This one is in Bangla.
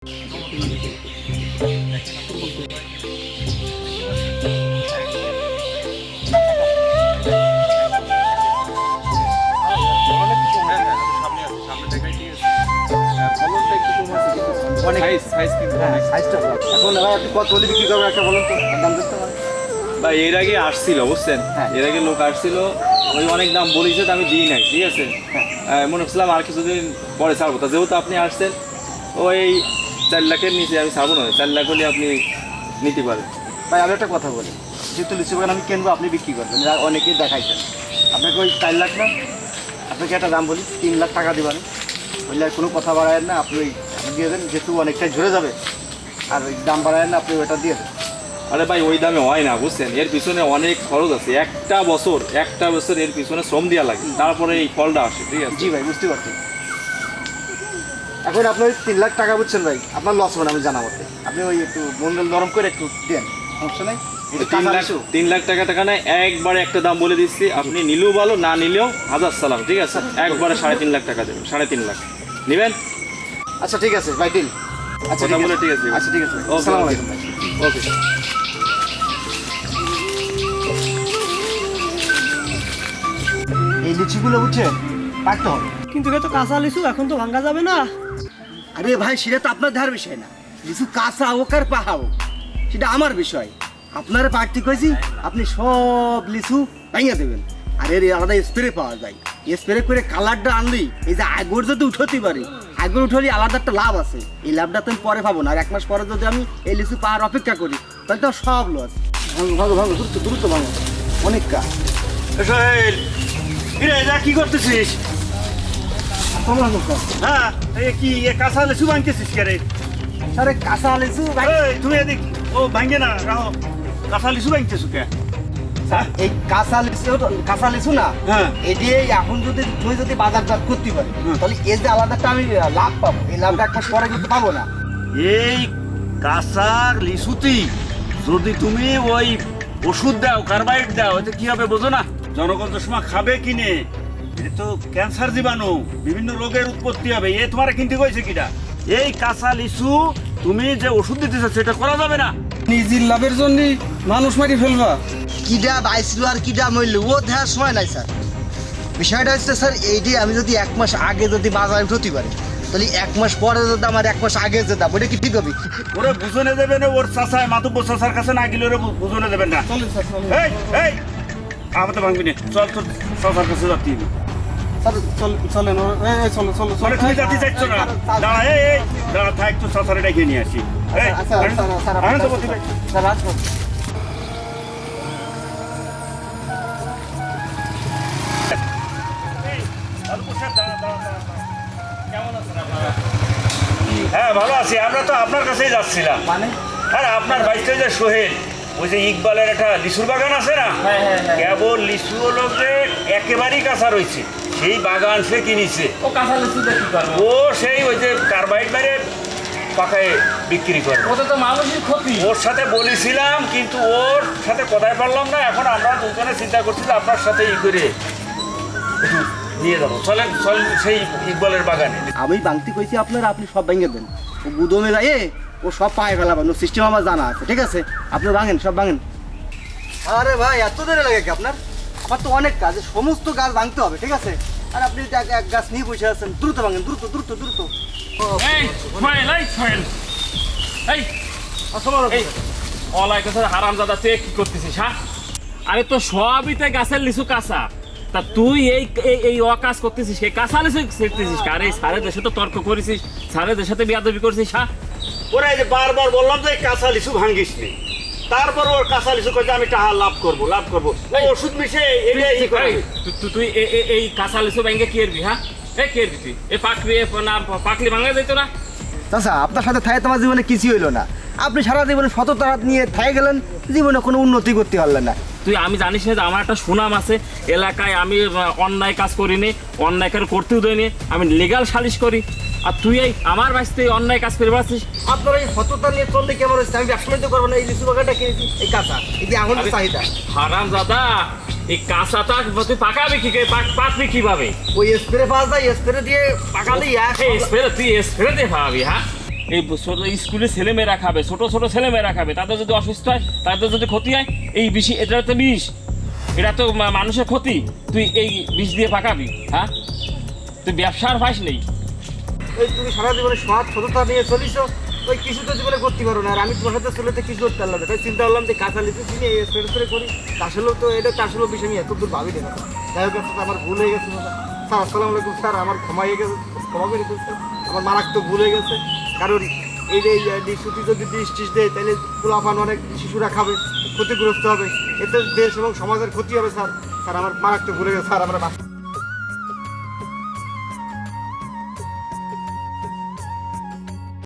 ভাই এর আগে আসছিল বুঝছেন, এর আগে লোক আসছিল, ওই অনেক দাম বলেছে তো আমি দিই নাই, ঠিক আছে। মনে করছিলাম আর কিছুদিন পরে ছাড়বো, তা যেহেতু আপনি আসছেন ওই 4 লাখের নিচে আমি ছাড়বো না, 4 লাখ হলে আপনি নিতে পারেন। ভাই আমি একটা কথা বলি, যেহেতু লিচু বাগান আমি কিনবো, আপনি বিক্রি করবেন, অনেকেই দেখাইছেন আপনাকে ওই 4 লাখ না, আপনাকে একটা দাম বলি 3 লাখ টাকা দেবেন, বললে কোনো কথা বাড়ায়েন না, আপনি দিয়ে দেন, যেহেতু অনেকটাই ঝরে যাবে, আর ওই দাম বাড়ায়েন না, আপনি ওইটা দিয়ে দেন। আরে ভাই ওই দামে হয় না বুঝছেন, এর পিছনে অনেক খরচ আছে, একটা বছর এর পিছনে শ্রম দেওয়া লাগে, তারপরে এই ফলটা আসে, ঠিক আছে। জি ভাই বুঝতে পারছি। এখন আপনি ওই 3 লাখ টাকা বুঝছেন ভাই, আপনার লস হবে না আমি জানা মতে, আপনি ওই একটু মন নরম করে একটু দেন, সমস্যা নেই। 3 লাখ টাকা না, একবারে একটা দাম বলে দিচ্ছি, আপনি নিলেও ভালো, না নিলেও হাজার সালাম, ঠিক আছে। একবারে 3.5 লাখ টাকা দেবেন, 3.5 লাখ নেবেন। আচ্ছা ঠিক আছে ভাই, ডিল। আচ্ছা কথা বলে ঠিক আছে। আচ্ছা ঠিক আছে, ওকে, আসসালামু আলাইকুম ভাই। ওকে। এই লিচিগুলো বুঝছেন পাকতে হবে, কিন্তু এটা তো কাঁচা লিচু, এখন তো ভাঙা যাবে না। আরে ভাই সেটা তো আপনার ধার বিষয় না, লিচু কাঁচা হোক আর পাহা হোক সেটা আমার বিষয়। আপনারা পার্টি কইছি, আপনি সব লিচু ভেঙে দেবেন, আর এর আলাদা স্প্রে পাওয়া যায়, স্প্রে করে কালারটা আনলেই এই যে আগর যদি উঠতে পারি, আগর উঠলে আলাদা একটা লাভ আছে, এই লাভটা তো আমি পরে পাবো না, আর 1 মাস পরে যদি আমি এই লিচু পাওয়ার অপেক্ষা করি তাহলে তো সব লস। ভাঙো ভাঙো ভাঙো, দ্রুত দ্রুত ভাঙো, অনেক কাজ। সোহেল, কিরে যা কি করতেছিস? হ্যাঁ এই কি এ কাঁচা লিচু ভাঙতেছিস কে রে? আরে কাঁচা লিচু ভাই, এই, তুমি এদিক ও ভাঙে না রাহো, কাঁচা লিচু ভাঙতেছো কে? এই কাঁচা লিচু না, হ্যাঁ। এই দিয়ে এখন যদি তুমি যদি বাজারজাত করতে পারি তাহলে এই যে আলাদা একটা আমি লাভ পাবো, এই লাভটা 1 মাস পরে কিন্তু পাবো না। এই কাঁচা লিচুতি যদি তুমি ওই ওষুধ দাও, কার্বাইড দাও, এতে কি হবে বোঝো না? জনগণ তো সময় খাবে কিনে, এটা তো ক্যান্সার জীবাণু, বিভিন্ন রোগের উৎপত্তি হবে, এ তোমার কিনতে কইছে কিটা? এই কাঁচা লিচু তুমি যে ওষুধ দিতেছ সেটা করা যাবে না। নিজের লাভের জন্য মানুষ মারি ফেলবা। কিডা বাইছিল আর কিডা মরল ও দেখার সময় নাই স্যার। বিষয়টা হচ্ছে স্যার, এইটি আমি যদি 1 মাস আগে যদি বাজারে উঠতে পারি তাহলে 1 মাস পরে যদি আমার 1 মাস আগে যেতাম, ওটা কি ঠিক হবে? ওরে বুঝনে দেবে না, ওর চাষায় মাতুব্য চাষার কাছে না গেলে ওরে বুঝনে দেবেন না। এই এই আমার তো ভাঙবি না, চল তোর চাষার কাছে যাচ্ছি। স্যার চলেন, চলো চলো মানে তুমি যাতে চাইছো না, দাঁড়া এই দাঁড়া থাক, তোর চাষারে ডেকে নিয়ে আসি। এই আনন্দপতি ভাই, স্যার আসবো। হ্যাঁ ভালো আছি, আমরা তো আপনার কাছেই যাচ্ছিলাম। মানে আরে আপনার বাইকটা যে সোহেল, ওই যে ইকবালের একটা লিচুর বাগান আছে না, কেবল লিচু হলো যে একেবারেই কাঁচা রয়েছে, সেই বাগান সে কিনেছে। ও কাঁচা লিচুটা কি করবে? ও সেই ওই যে কার্বাইড বাইরে পাকায় বিক্রি করে। ওটা তো মানুষের ক্ষতি। ওর সাথে বলেছিলাম কিন্তু ওর সাথে কথাই পারলাম না, এখন আমরা দুজনে চিন্তা করছি যে আপনার সাথে ই করে একটু নিয়ে যাবো। চলেন চল সেই ইকবালের বাগানে। আমি বাংতি কইছি আপনারা, আপনি সব ভেঙে দেন, ও গুদমে যায় ও সব পায়ে ফেলাবেন, ও সিস্টেম আমার জানা আছে, ঠিক আছে? আপনি ভাঙেন, সব ভাঙেন। আরে ভাই এত দেরি লাগে কি আপনার? আমার তো অনেক কাজ, সমস্ত গাছ ভাঙতে হবে, ঠিক আছে? আর আপনি এক গাছ নিয়ে বসে আছেন, দ্রুত ভাঙেন, দ্রুত দ্রুত দ্রুত। এই সোহেল, এই সোহেল, এই এই অলাই কথা হারামজাদা, তুই কি করতেছিস? হ্যাঁ, আরে তো সবই তো গাছের লিচু কাঁচা, তা তুই এই এই অকাজ করতেছিস, এই কাঁচা লিচু ছিঁড়তেছিস। আর এই সারের দেশে তো তর্ক করেছিস, সারের দেশে তো বিয়াদবি করছিস। হ্যাঁ, ওরা এই যে বারবার বললাম যে কাঁচা লিচু ভাঙ্গিস নি, তারপর ওর কাঁচা লিচু কইছে আমি টাকা লাভ করবো লাভ করবো, ওষুধ মিশে এটাই ই করে। তুই এই কাঁচা লিচু ব্যাঙ্গে কি এরবি? হ্যাঁ, এই কি এরবি তুই? এই পাকলি না পাকলি ভাঙা যেত না? আচ্ছা আপনার সাথে থাকে তোমার জীবনে কিছুই হইলো না, আপনি সারা জীবনে সততা নিয়ে থাকে গেলেন, জীবনে কোনো উন্নতি করতে পারলেন না। তুই আমি জানিস না যে আমার একটা সুনাম আছে এলাকায়, আমি অন্যায় কাজ করিনি, অন্যায় কাজ করতেও দেয়নি, আমি লিগাল সালিশ করি, আর তুই এই আমার বাড়িতে অন্যায় কাজ করে পারছিস। আপনার এই সততা নিয়ে চললে কেমন হচ্ছে? আমি ব্যবসা বাণিজ্য করবো না, এই লিচু বাগানটা কিনেছি, এই কাঁচা, এই যে এখন চাহিদা। হারাম দাদা, এই কাঁচাটা তুই পাকাবি কি করে? পাকবি কিভাবে? ওই স্প্রে পাওয়া যায়, স্প্রে দিয়ে পাকালেই তুই স্প্রে দিয়ে পাবি? হ্যাঁ, এই ছোট স্কুলে ছেলেমেয়েরা খাবে, ছোট ছোট ছেলেমেয়েরা খাবে, তাদের যদি অসুস্থ হয়, তাদের যদি ক্ষতি হয়, এই বিষ, এটা তো বিষ, এটা তো মানুষের ক্ষতি, তুই এই বিষ দিয়ে পাকাবি? হ্যাঁ, তুই ব্যবসার পাস নেই। ওই তুমি সারা জীবনে সৎ সততা নিয়ে চলিস, ওই কিছু তো জীবনে করতে পারো না। আর আমি তোমার সাথে চলেতে কিছু করতে পারলাম না, তাই চিন্তা করলাম যে কাঁচা লিচু কিনে স্প্রে করি। আসলেও তো এটা তো আসলেও বিষয় আমি এত দূর ভাবি না। যাই হোক, তো আমার ভুল হয়ে গেছে। স্যার আসসালামু আলাইকুম স্যার, আমার ক্ষমা হয়ে গেছে, ক্ষমা করে দিন স্যার, আমার মারাত্মক ভুল হয়ে গেছে। কারণ এই যে লিচুটি যদি বৃষ্টি দেয় তাহলে পোলাপান অনেক শিশুরা খাবে, ক্ষতিগ্রস্ত হবে, এতে দেশ এবং সমাজের ক্ষতি হবে। স্যার স্যার আমার মারাত্মক ভুল হয়ে গেছে স্যার, আমার